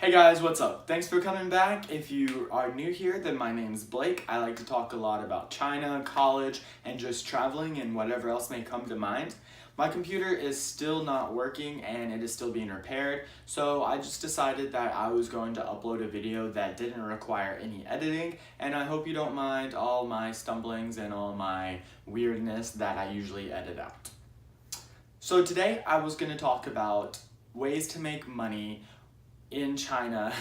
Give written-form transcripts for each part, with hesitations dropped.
Hey guys, what's up? Thanks for coming back. If you are new here, then my name's Blake. I like to talk a lot about China, college, and just traveling and whatever else may come to mind. My computer is still not working and it is still being repaired, so I just decided that I was going to upload a video that didn't require any editing, and I hope you don't mind all my stumblings and all my weirdness that I usually edit out. So today I was going to talk about ways to make money in China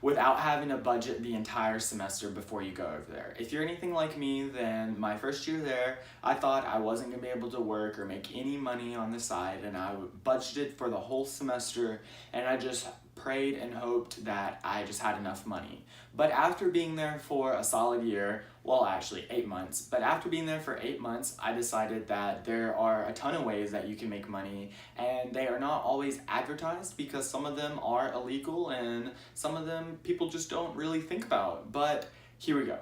without having to budget the entire semester before you go over there. If you're anything like me, then my first year there, I thought I wasn't gonna be able to work or make any money on the side, and I budgeted for the whole semester, and I just prayed and hoped that I just had enough money. But after being there for a solid year, well actually 8 months, but after being there for 8 months, I decided that there are a ton of ways that you can make money, and they are not always advertised because some of them are illegal and some of them people just don't really think about. But here we go.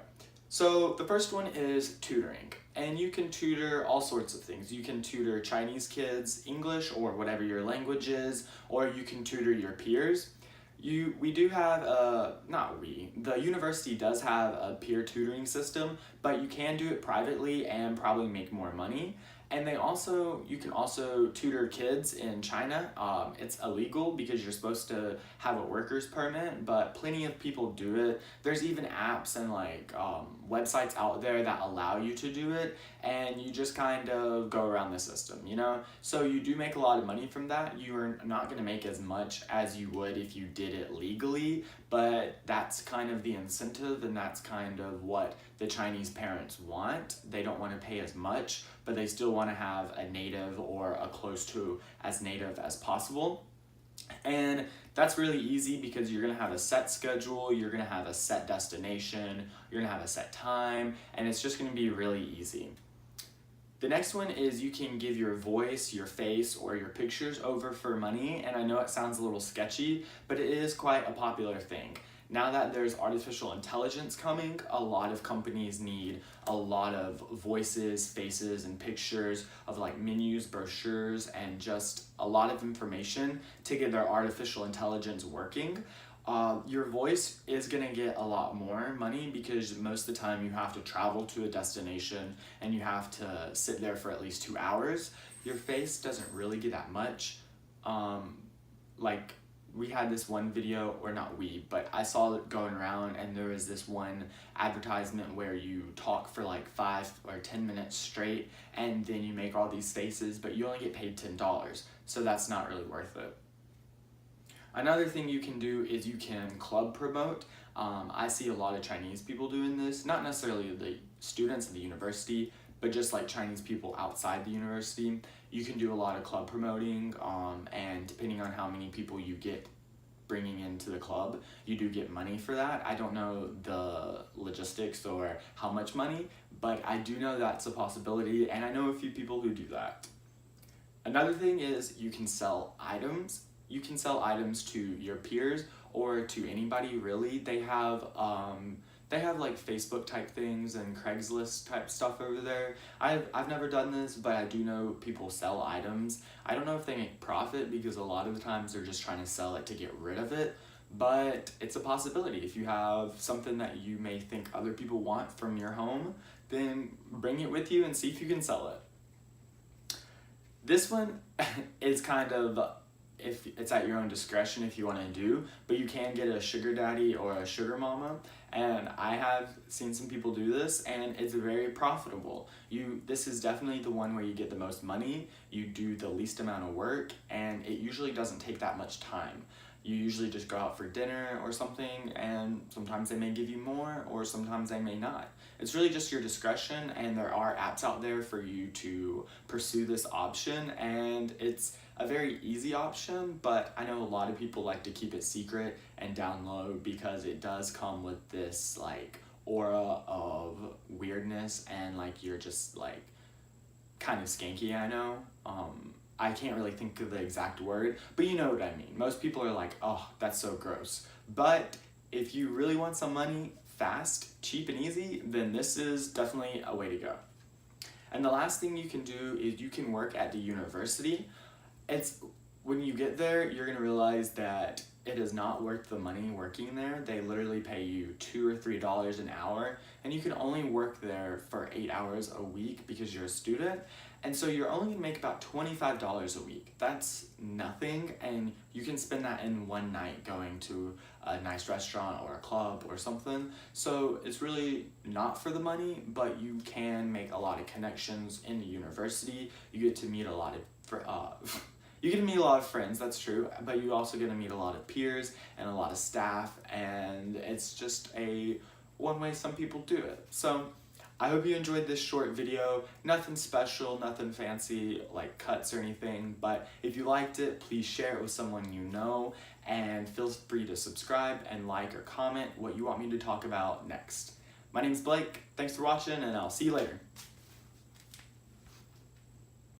So the first one is tutoring, and you can tutor all sorts of things. You can tutor Chinese kids English or whatever your language is, or you can tutor your peers. We do have the university does have a peer tutoring system, but you can do it privately and probably make more money. And you can also tutor kids in China. It's illegal because you're supposed to have a worker's permit, but plenty of people do it. There's even apps and websites out there that allow you to do it, and you just kind of go around the system, you know? So you do make a lot of money from that. You are not gonna make as much as you would if you did it legally, but that's kind of the incentive, and that's kind of what the Chinese parents want. They don't want to pay as much, but they still want to have a native or a close to as native as possible. And that's really easy because you're going to have a set schedule, you're going to have a set destination, you're going to have a set time, and it's just going to be really easy. The next one is you can give your voice, your face, or your pictures over for money, and I know it sounds a little sketchy, but it is quite a popular thing. Now that there's artificial intelligence coming, a lot of companies need a lot of voices, faces, and pictures of menus, brochures, and just a lot of information to get their artificial intelligence working. Your voice is gonna get a lot more money because most of the time you have to travel to a destination and you have to sit there for at least 2 hours. Your face doesn't really get that much. We had this one video, or not we, but I saw it going around, and there was this one advertisement where you talk for 5 or 10 minutes straight and then you make all these faces, but you only get paid $10, so that's not really worth it. Another thing you can do is you can club promote. I see a lot of Chinese people doing this, not necessarily the students at the university, but just Chinese people outside the university. You can do a lot of club promoting, and depending on how many people you get bringing into the club, you do get money for that. I don't know the logistics or how much money, but I do know that's a possibility, and I know a few people who do that. Another thing is you can sell items. You can sell items to your peers or to anybody really. They have Facebook type things and Craigslist type stuff over there. I've never done this, but I do know people sell items. I don't know if they make profit because a lot of the times they're just trying to sell it to get rid of it, but it's a possibility. If you have something that you may think other people want from your home, then bring it with you and see if you can sell it. This one is kind of, if it's at your own discretion if you want to do, but you can get a sugar daddy or a sugar mama, and I have seen some people do this, and it's very profitable. This is definitely the one where you get the most money, you do the least amount of work, and it usually doesn't take that much time. You usually just go out for dinner or something, and sometimes they may give you more or sometimes they may not. It's really just your discretion, and there are apps out there for you to pursue this option, and it's a very easy option, but I know a lot of people like to keep it secret and down low because it does come with this aura of weirdness, and you're just kind of skanky, I know. I can't really think of the exact word, but you know what I mean. Most people are like, oh, that's so gross. But if you really want some money fast, cheap, and easy, then this is definitely a way to go. And the last thing you can do is you can work at the university. It's when you get there, you're gonna realize that it is not worth the money working there. They literally pay you $2 or $3 an hour, and you can only work there for 8 hours a week because you're a student. And so you're only gonna make about $25 a week. That's nothing, and you can spend that in one night going to a nice restaurant or a club or something. So it's really not for the money, but you can make a lot of connections in the university. You get to meet a lot of you get to meet a lot of friends, that's true, but you also get to meet a lot of peers and a lot of staff, and it's just one way some people do it. So I hope you enjoyed this short video. Nothing special, nothing fancy like cuts or anything, but if you liked it, please share it with someone you know, and feel free to subscribe and like or comment what you want me to talk about next. My name's Blake, thanks for watching, and I'll see you later.